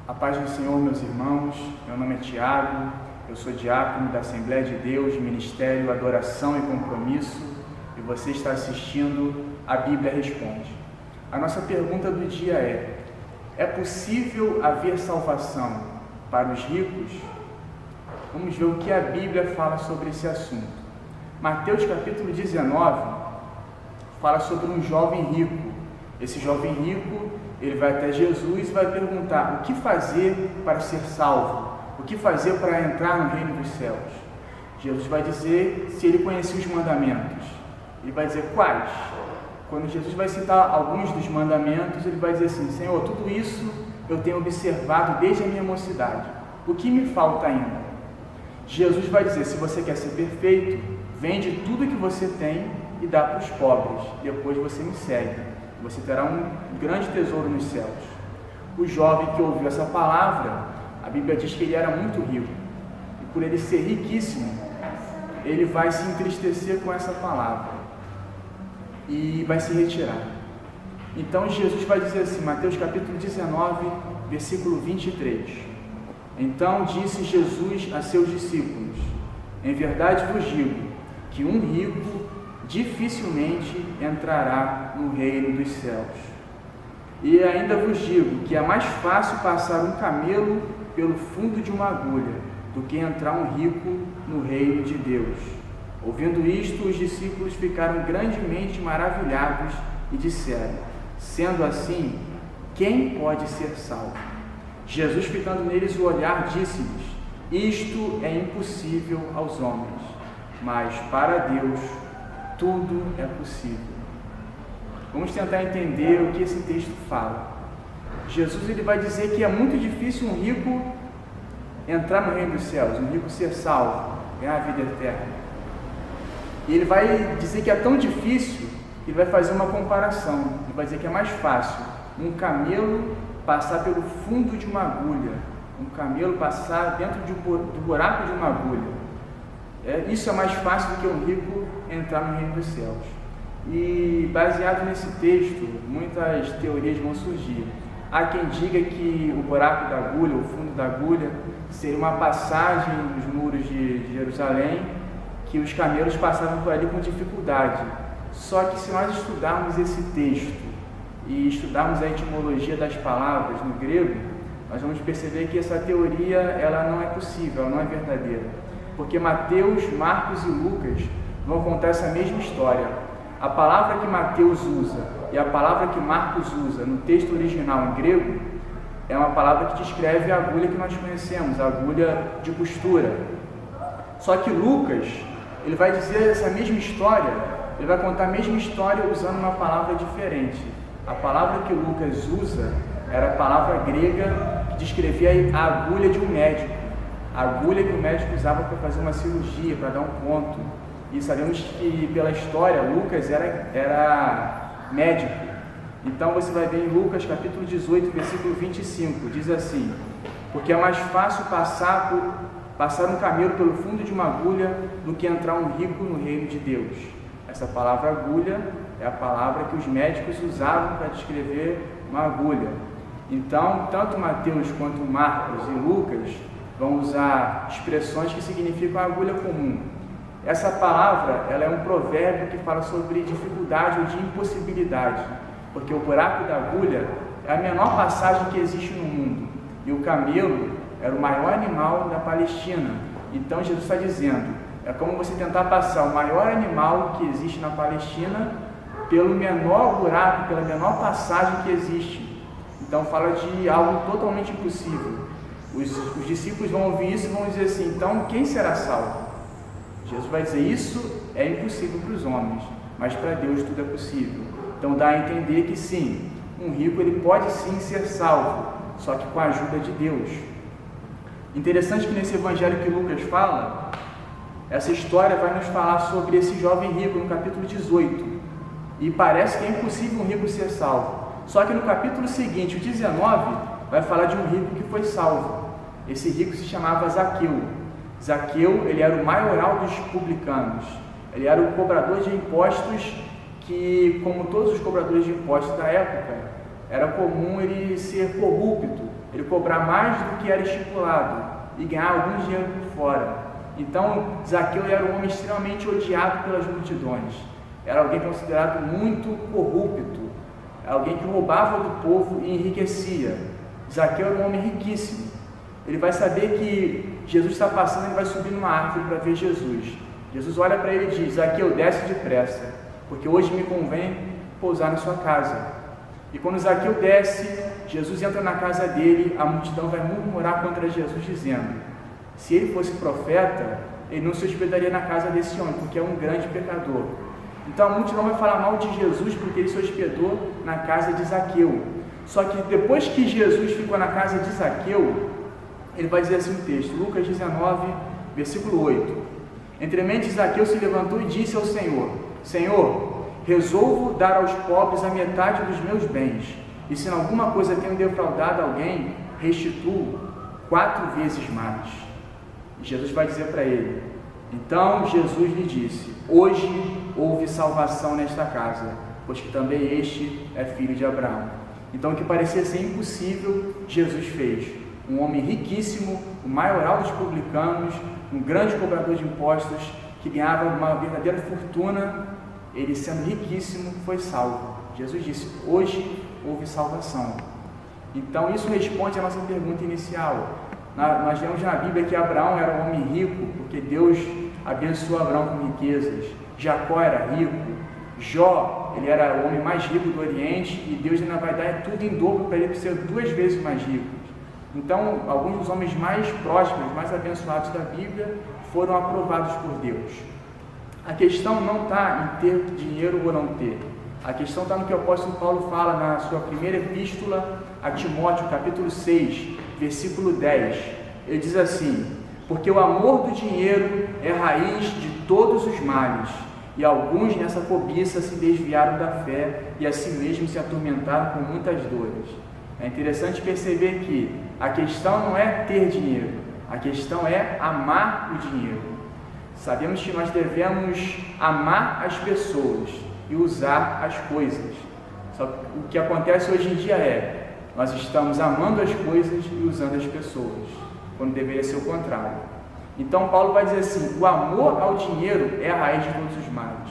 A paz do Senhor, meus irmãos. Meu nome é Tiago, eu sou diácono da Assembleia de Deus, Ministério, Adoração e Compromisso, e você está assistindo a Bíblia Responde. A nossa pergunta do dia é possível haver salvação para os ricos? Vamos ver o que a Bíblia fala sobre esse assunto. Mateus capítulo 19 fala sobre um jovem rico. Esse jovem rico, ele vai até Jesus e vai perguntar o que fazer para ser salvo, o que fazer para entrar no reino dos céus. Jesus vai dizer se ele conhecia os mandamentos. Ele vai dizer quais? Quando Jesus vai citar alguns dos mandamentos, ele vai dizer assim: Senhor, tudo isso eu tenho observado desde a minha mocidade. O que me falta ainda? Jesus vai dizer: se você quer ser perfeito, vende tudo que você tem e dá para os pobres. Depois você me segue. Você terá um grande tesouro nos céus. O jovem que ouviu essa palavra, a Bíblia diz que ele era muito rico. E por ele ser riquíssimo, ele vai se entristecer com essa palavra e vai se retirar. Então Jesus vai dizer assim, Mateus capítulo 19, versículo 23. Então disse Jesus a seus discípulos: em verdade vos digo que um rico dificilmente entrará no reino dos céus. E ainda vos digo que é mais fácil passar um camelo pelo fundo de uma agulha do que entrar um rico no reino de Deus. Ouvindo isto, os discípulos ficaram grandemente maravilhados e disseram: sendo assim, quem pode ser salvo? Jesus, fitando neles o olhar, disse-lhes: isto é impossível aos homens, mas para Deus tudo é possível. Vamos tentar entender o que esse texto fala. Jesus ele vai dizer que é muito difícil um rico entrar no reino dos céus, um rico ser salvo, ganhar a vida eterna. E ele vai dizer que é tão difícil que ele vai fazer uma comparação. Ele vai dizer que é mais fácil um camelo passar pelo fundo de uma agulha, um camelo passar dentro do buraco de uma agulha. Isso é mais fácil do que um rico entrar no reino dos céus. E baseado nesse texto, muitas teorias vão surgir. Há quem diga que o buraco da agulha, o fundo da agulha, seria uma passagem nos muros de Jerusalém, que os camelos passavam por ali com dificuldade. Só que se nós estudarmos esse texto e estudarmos a etimologia das palavras no grego, nós vamos perceber que essa teoria ela não é possível, ela não é verdadeira. Porque Mateus, Marcos e Lucas vão contar essa mesma história. A palavra que Mateus usa e a palavra que Marcos usa no texto original em grego é uma palavra que descreve a agulha que nós conhecemos, a agulha de costura. Só que Lucas, ele vai dizer essa mesma história, ele vai contar a mesma história usando uma palavra diferente. A palavra que Lucas usa era a palavra grega que descrevia a agulha de um médico. A agulha que o médico usava para fazer uma cirurgia, para dar um ponto. E sabemos que pela história Lucas era médico. Então você vai ver em Lucas capítulo 18, versículo 25, diz assim: porque é mais fácil passar um camelo pelo fundo de uma agulha do que entrar um rico no reino de Deus. Essa palavra agulha é a palavra que os médicos usavam para descrever uma agulha. Então, tanto Mateus quanto Marcos e Lucas vão usar expressões que significam a agulha comum. Essa palavra ela é um provérbio que fala sobre dificuldade ou de impossibilidade, porque o buraco da agulha é a menor passagem que existe no mundo, e o camelo era o maior animal da Palestina. Então Jesus está dizendo, é como você tentar passar o maior animal que existe na Palestina pelo menor buraco, pela menor passagem que existe. Então fala de algo totalmente impossível. Os discípulos vão ouvir isso e vão dizer assim: então quem será salvo? Jesus vai dizer: isso é impossível para os homens, mas para Deus tudo é possível. Então dá a entender que sim, um rico ele pode sim ser salvo, só que com a ajuda de Deus. Interessante que nesse evangelho que Lucas fala, essa história vai nos falar sobre esse jovem rico no capítulo 18. E parece que é impossível um rico ser salvo. Só que no capítulo seguinte, o 19, vai falar de um rico que foi salvo. Esse rico se chamava Zaqueu. Zaqueu, ele era o maioral dos publicanos. Ele era o cobrador de impostos que, como todos os cobradores de impostos da época, era comum ele ser corrupto, ele cobrar mais do que era estipulado e ganhar algum dinheiro por fora. Então, Zaqueu era um homem extremamente odiado pelas multidões. Era alguém considerado muito corrupto, alguém que roubava do povo e enriquecia. Zaqueu era um homem riquíssimo. Ele vai saber que Jesus está passando, ele vai subir numa árvore para ver Jesus. Jesus olha para ele e diz: Zaqueu, desce depressa, porque hoje me convém pousar na sua casa. E quando Zaqueu desce, Jesus entra na casa dele, a multidão vai murmurar contra Jesus, dizendo: se ele fosse profeta, ele não se hospedaria na casa desse homem, porque é um grande pecador. Então a multidão vai falar mal de Jesus porque ele se hospedou na casa de Zaqueu. Só que depois que Jesus ficou na casa de Zaqueu, ele vai dizer assim o texto, Lucas 19, versículo 8: entremente Zaqueu se levantou e disse ao Senhor: Senhor, resolvo dar aos pobres a metade dos meus bens, e se em alguma coisa tenho defraudado alguém, restituo 4 vezes mais. E Jesus vai dizer para ele: então Jesus lhe disse: hoje houve salvação nesta casa, pois que também este é filho de Abraão. Então o que parecia ser impossível, Jesus fez. Um homem riquíssimo, o maioral dos publicanos, um grande cobrador de impostos, que ganhava uma verdadeira fortuna, ele sendo riquíssimo, foi salvo. Jesus disse: hoje houve salvação. Então isso responde à nossa pergunta inicial. Nós vemos na Bíblia que Abraão era um homem rico, porque Deus abençoou Abraão com riquezas. Jacó era rico. Jó, ele era o homem mais rico do Oriente, e Deus ainda vai dar tudo em dobro para ele ser 2 vezes mais rico. Então, alguns dos homens mais prósperos, mais abençoados da Bíblia, foram aprovados por Deus. A questão não está em ter dinheiro ou não ter. A questão está no que o apóstolo Paulo fala na sua primeira epístola a Timóteo, capítulo 6, versículo 10. Ele diz assim: porque o amor do dinheiro é a raiz de todos os males, e alguns nessa cobiça se desviaram da fé e a si mesmos se atormentaram com muitas dores. É interessante perceber que a questão não é ter dinheiro, a questão é amar o dinheiro. Sabemos que nós devemos amar as pessoas e usar as coisas. Só que o que acontece hoje em dia é, nós estamos amando as coisas e usando as pessoas, quando deveria ser o contrário. Então Paulo vai dizer assim: o amor ao dinheiro é a raiz de todos os males.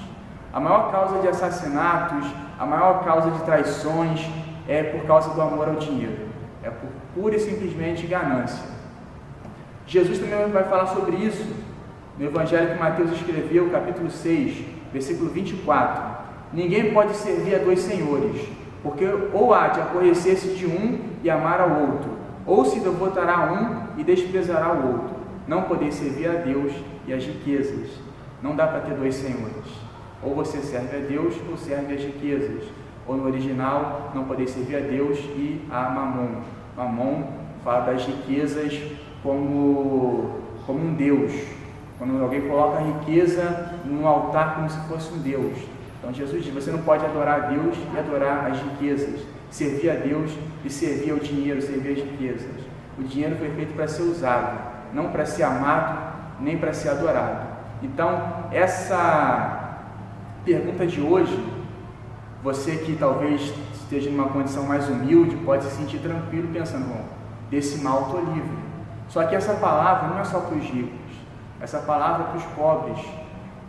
A maior causa de assassinatos, a maior causa de traições é por causa do amor ao dinheiro. É por pura e simplesmente ganância. Jesus também vai falar sobre isso no Evangelho que Mateus escreveu, capítulo 6, versículo 24. Ninguém pode servir a 2 senhores, porque ou há de aborrecer-se de um e amar ao outro, ou se devotará a um e desprezará o outro. Não poder servir a Deus e às riquezas. Não dá para ter 2 senhores. Ou você serve a Deus ou serve às riquezas. Ou no original, não poder servir a Deus e a Mamon. Mamon fala das riquezas como um Deus. Quando alguém coloca a riqueza num altar como se fosse um Deus. Então Jesus diz: você não pode adorar a Deus e adorar as riquezas. Servir a Deus e servir ao dinheiro, servir às riquezas. O dinheiro foi feito para ser usado, não para ser amado, nem para ser adorado. Então, essa pergunta de hoje, você que talvez esteja numa condição mais humilde, pode se sentir tranquilo pensando: bom, desse mal estou livre. Só que essa palavra não é só para os ricos, essa palavra é para os pobres,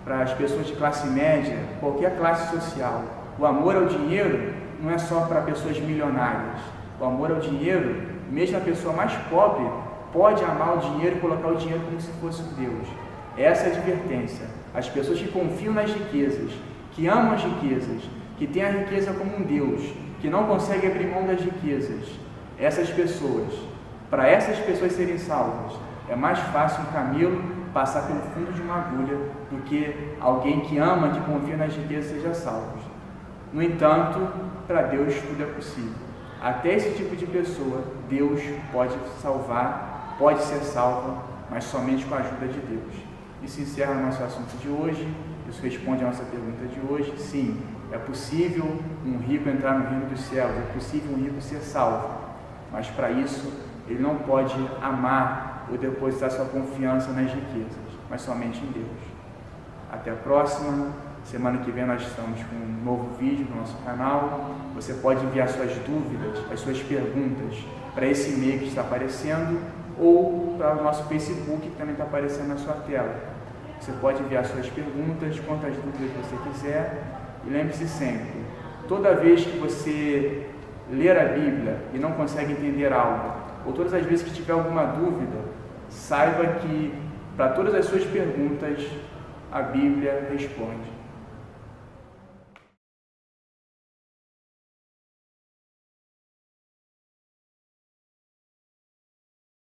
para as pessoas de classe média, qualquer classe social. O amor ao dinheiro não é só para pessoas milionárias. O amor ao dinheiro, mesmo a pessoa mais pobre pode amar o dinheiro e colocar o dinheiro como se fosse um Deus. Essa é a advertência. As pessoas que confiam nas riquezas, que amam as riquezas, que têm a riqueza como um Deus, que não conseguem abrir mão das riquezas, essas pessoas, para essas pessoas serem salvas, é mais fácil um camelo passar pelo fundo de uma agulha do que alguém que ama, que confia nas riquezas, seja salvo. No entanto, para Deus tudo é possível. Até esse tipo de pessoa, Deus pode salvar, pode ser salva, mas somente com a ajuda de Deus. Isso encerra o nosso assunto de hoje. Isso responde a nossa pergunta de hoje. Sim, é possível um rico entrar no reino dos céus, é possível um rico ser salvo, mas para isso ele não pode amar ou depositar sua confiança nas riquezas, mas somente em Deus. Até a próxima. Semana que vem nós estamos com um novo vídeo no nosso canal. Você pode enviar suas dúvidas, as suas perguntas para esse e-mail que está aparecendo ou para o nosso Facebook que também está aparecendo na sua tela. Você pode enviar suas perguntas, quantas dúvidas você quiser. E lembre-se sempre, toda vez que você ler a Bíblia e não consegue entender algo, ou todas as vezes que tiver alguma dúvida, saiba que para todas as suas perguntas a Bíblia responde.